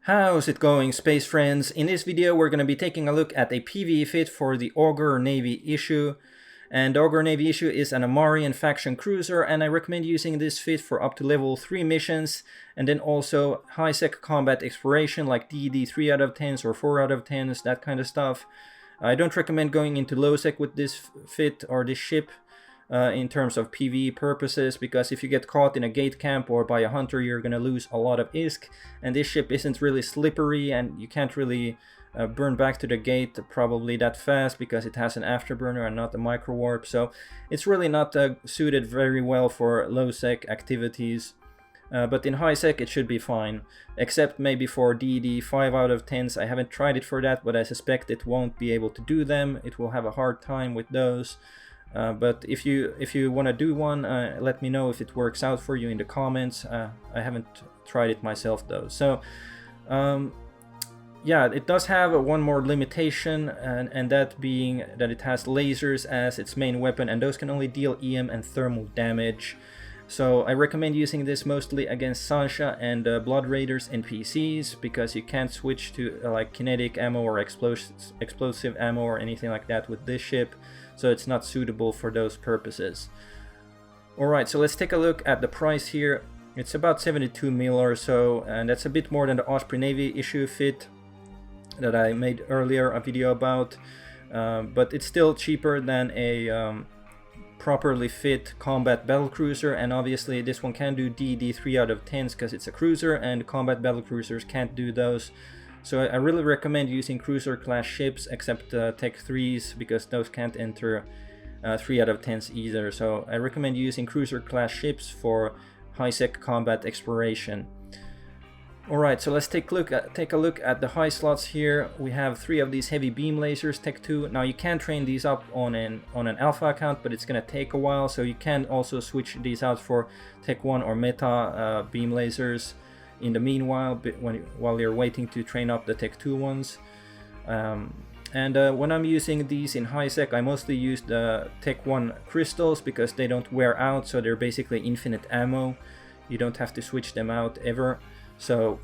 How's it going, space friends? In this video we're going to be taking a look at a PVE fit for the Augoror Navy issue. And the Augoror Navy issue is an Amarian faction cruiser, and I recommend using this fit for up to level 3 missions, and then also high-sec combat exploration like DD 3 out of 10s or 4 out of 10s, that kind of stuff. I don't recommend going into low-sec with this fit or this ship in terms of PvE purposes, because if you get caught in a gate camp or by a hunter, you're going to lose a lot of ISK, and this ship isn't really slippery and you can't really burn back to the gate probably that fast because it has an afterburner and not a micro warp, so it's really not suited very well for low sec activities. But in high sec it should be fine, except maybe for DD 5 out of 10s. I haven't tried it for that, but I suspect it won't be able to do them. It will have a hard time with those. But if you want to do one, let me know if it works out for you in the comments. I haven't tried it myself though. So yeah, it does have one more limitation, and that being that it has lasers as its main weapon, and those can only deal EM and thermal damage. So I recommend using this mostly against Sansha and Blood Raiders NPCs, because you can't switch to like kinetic ammo or explosive ammo or anything like that with this ship, so it's not suitable for those purposes. Alright, so let's take a look at the price here. It's about 72 mil or so, and that's a bit more than the Osprey Navy issue fit that I made earlier a video about, but it's still cheaper than a properly fit combat battlecruiser, and obviously this one can do DD 3 out of 10s because it's a cruiser, and combat battlecruisers can't do those. So I really recommend using cruiser class ships, except Tech 3s, because those can't enter 3 out of 10s either. So I recommend using cruiser class ships for high-sec combat exploration. Alright, so let's take a look at the high slots here. We have 3 of these heavy beam lasers, Tech 2. Now you can train these up on an alpha account, but it's gonna take a while, so you can also switch these out for Tech 1 or meta beam lasers in the meanwhile, while you're waiting to train up the Tech 2 ones. When I'm using these in high sec, I mostly use the Tech 1 crystals because they don't wear out, so they're basically infinite ammo. You don't have to switch them out ever. So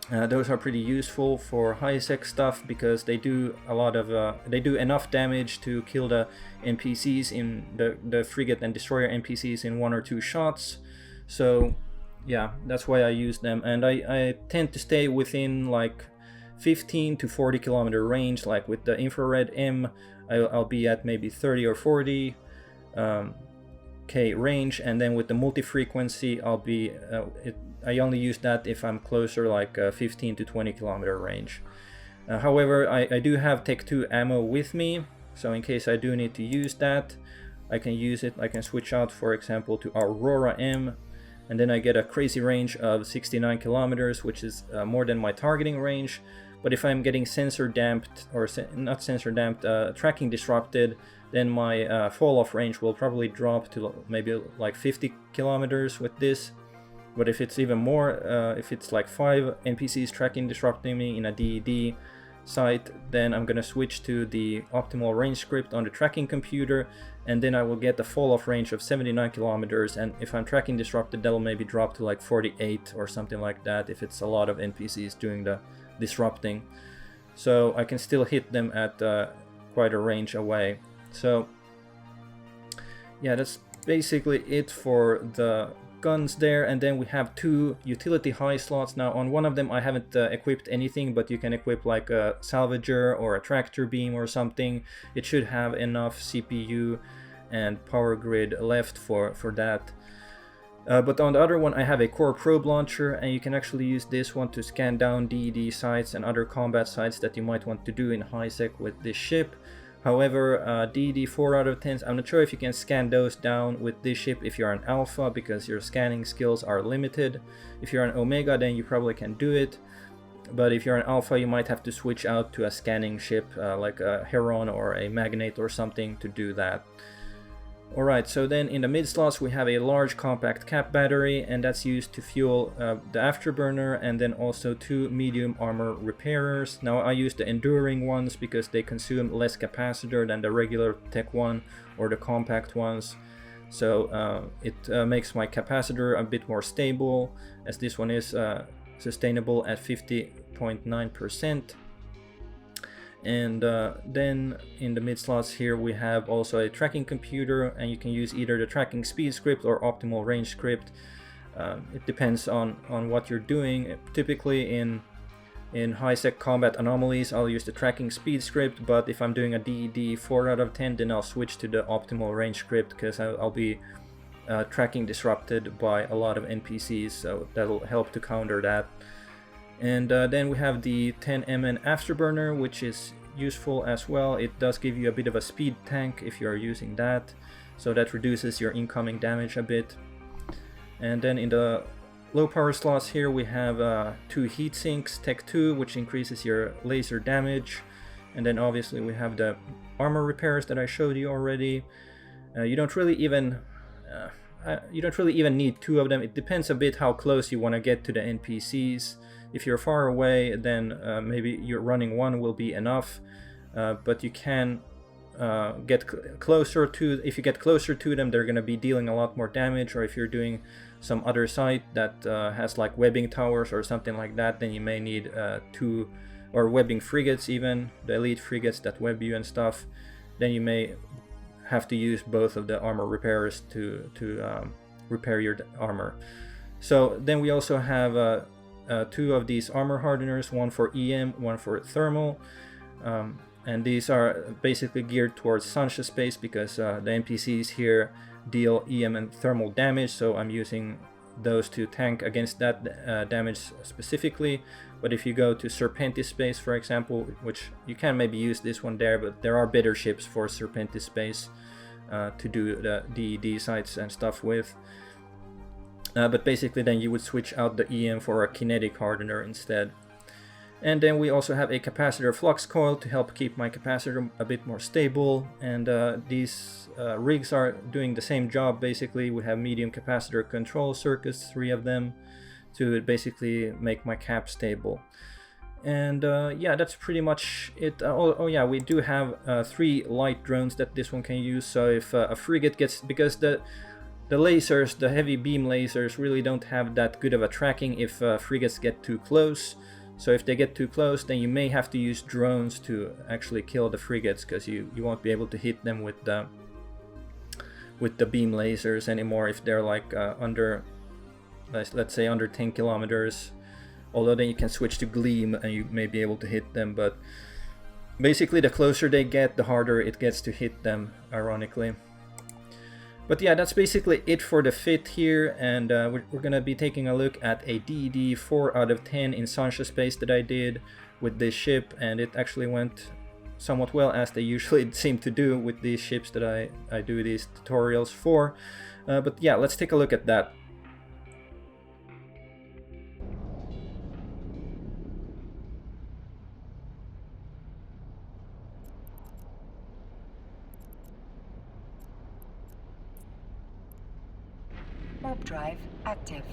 those are pretty useful for high sec stuff, because they do a lot of they do enough damage to kill the NPCs in the frigate and destroyer NPCs in 1 or 2 shots. So yeah, that's why I use them, and I tend to stay within like 15 to 40 kilometer range. Like with the infrared M, I'll be at maybe 30 or 40 K range, and then with the multi-frequency I'll be I only use that if I'm closer, like 15 to 20 kilometer range. However, I do have Tech 2 ammo with me, so in case I do need to use that, I can use it. I can switch out, for example, to Aurora M, and then I get a crazy range of 69 kilometers, which is more than my targeting range. But if I'm getting sensor damped, or not sensor damped, tracking disrupted, then my fall off range will probably drop to maybe like 50 kilometers with this. But if it's even more, if it's like 5 NPCs tracking disrupting me in a DED site, then I'm gonna switch to the optimal range script on the tracking computer, and then I will get a fall off range of 79 kilometers, and if I'm tracking disrupted, that'll maybe drop to like 48 or something like that if it's a lot of NPCs doing the disrupting. So I can still hit them at quite a range away. So yeah, that's basically it for the guns there. And then we have 2 utility high slots. Now on one of them I haven't equipped anything, but you can equip like a salvager or a tractor beam or something. It should have enough CPU and power grid left for that. But on the other one I have a core probe launcher, and you can actually use this one to scan down DED sites and other combat sites that you might want to do in high sec with this ship. However, DD 4 out of 10s, I'm not sure if you can scan those down with this ship if you're an alpha, because your scanning skills are limited. If you're an omega, then you probably can do it, but if you're an alpha, you might have to switch out to a scanning ship like a Heron or a Magnate or something to do that. Alright, so then in the mid slots we have a large compact cap battery, and that's used to fuel the Afterburner, and then also 2 medium armor repairers. Now I use the enduring ones because they consume less capacitor than the regular Tech 1 or the compact ones. So it makes my capacitor a bit more stable, as this one is sustainable at 50.9%. And then in the mid slots here we have also a tracking computer, and you can use either the tracking speed script or optimal range script. It depends on what you're doing. Typically in high-sec combat anomalies I'll use the tracking speed script, but if I'm doing a DED 4 out of 10 then I'll switch to the optimal range script, because I'll be tracking disrupted by a lot of NPCs, so that'll help to counter that. And then we have the 10 MN Afterburner, which is useful as well. It does give you a bit of a speed tank if you're using that, so that reduces your incoming damage a bit. And then in the low power slots here we have 2 heat sinks, Tech 2, which increases your laser damage. And then obviously we have the armor repairs that I showed you already. You don't really even need 2 of them. It depends a bit how close you want to get to the NPCs. If you're far away, then maybe you're running 1 will be enough, but you can get closer to. If you get closer to them, they're going to be dealing a lot more damage. Or if you're doing some other site that has like webbing towers or something like that, then you may need 2, or webbing frigates, even the elite frigates that web you and stuff. Then you may have to use both of the armor repairers to repair your armor. So then we also have 2 of these armor hardeners, one for EM, one for thermal, and these are basically geared towards Sansha space, because the NPCs here deal EM and thermal damage, so I'm using those to tank against that damage specifically. But if you go to Serpentis space, for example, which you can maybe use this one there, but there are better ships for Serpentis space to do the DED sites and stuff with. But basically then you would switch out the EM for a kinetic hardener instead. And then we also have a capacitor flux coil to help keep my capacitor a bit more stable. And these rigs are doing the same job basically. We have medium capacitor control circuits, 3 of them, to basically make my cap stable. And yeah, that's pretty much it. Oh yeah, we do have 3 light drones that this one can use. So if a frigate gets, because the lasers, the heavy beam lasers, really don't have that good of a tracking if frigates get too close. So if they get too close, then you may have to use drones to actually kill the frigates, because you won't be able to hit them with the beam lasers anymore if they're like under, let's say under 10 kilometers. Although then you can switch to Gleam and you may be able to hit them, but basically the closer they get, the harder it gets to hit them, ironically. But yeah, that's basically it for the fit here, and we're gonna be taking a look at a DED 4 out of 10 in Sansha space that I did with this ship, and it actually went somewhat well, as they usually seem to do with these ships that I do these tutorials for. But yeah, let's take a look at that. Warp drive active.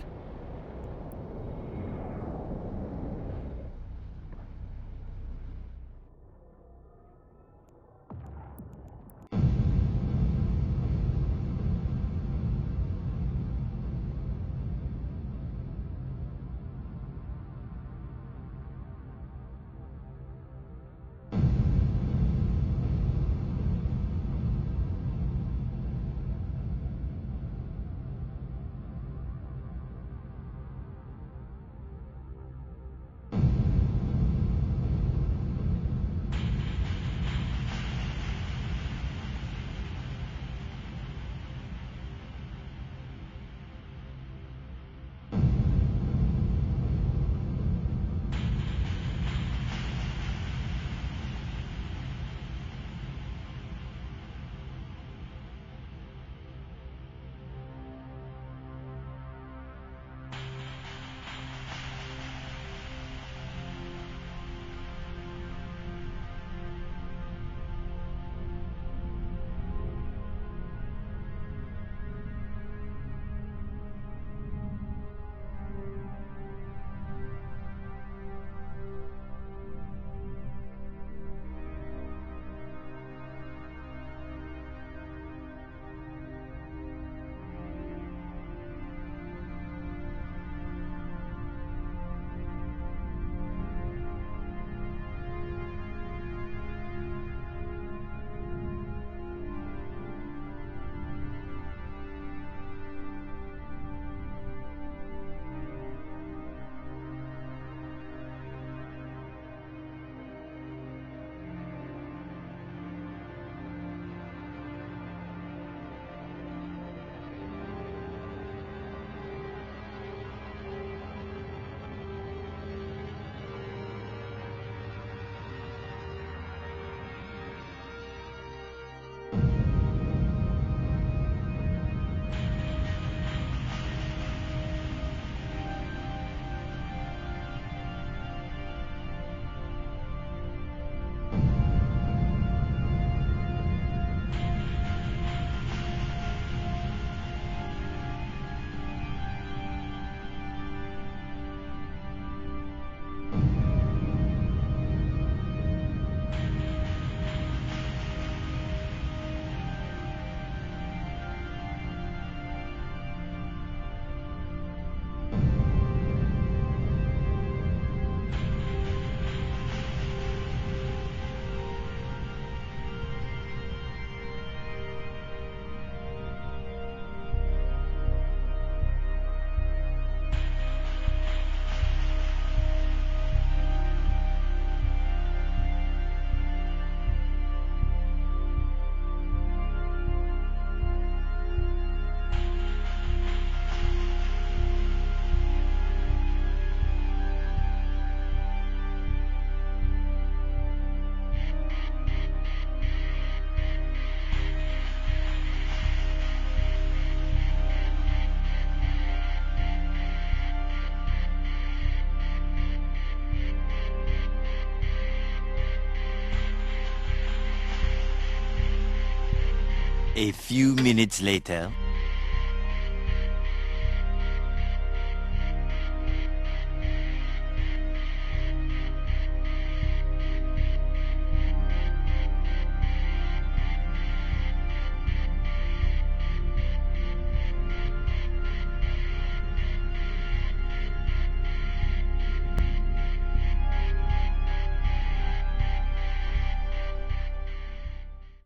A few minutes later.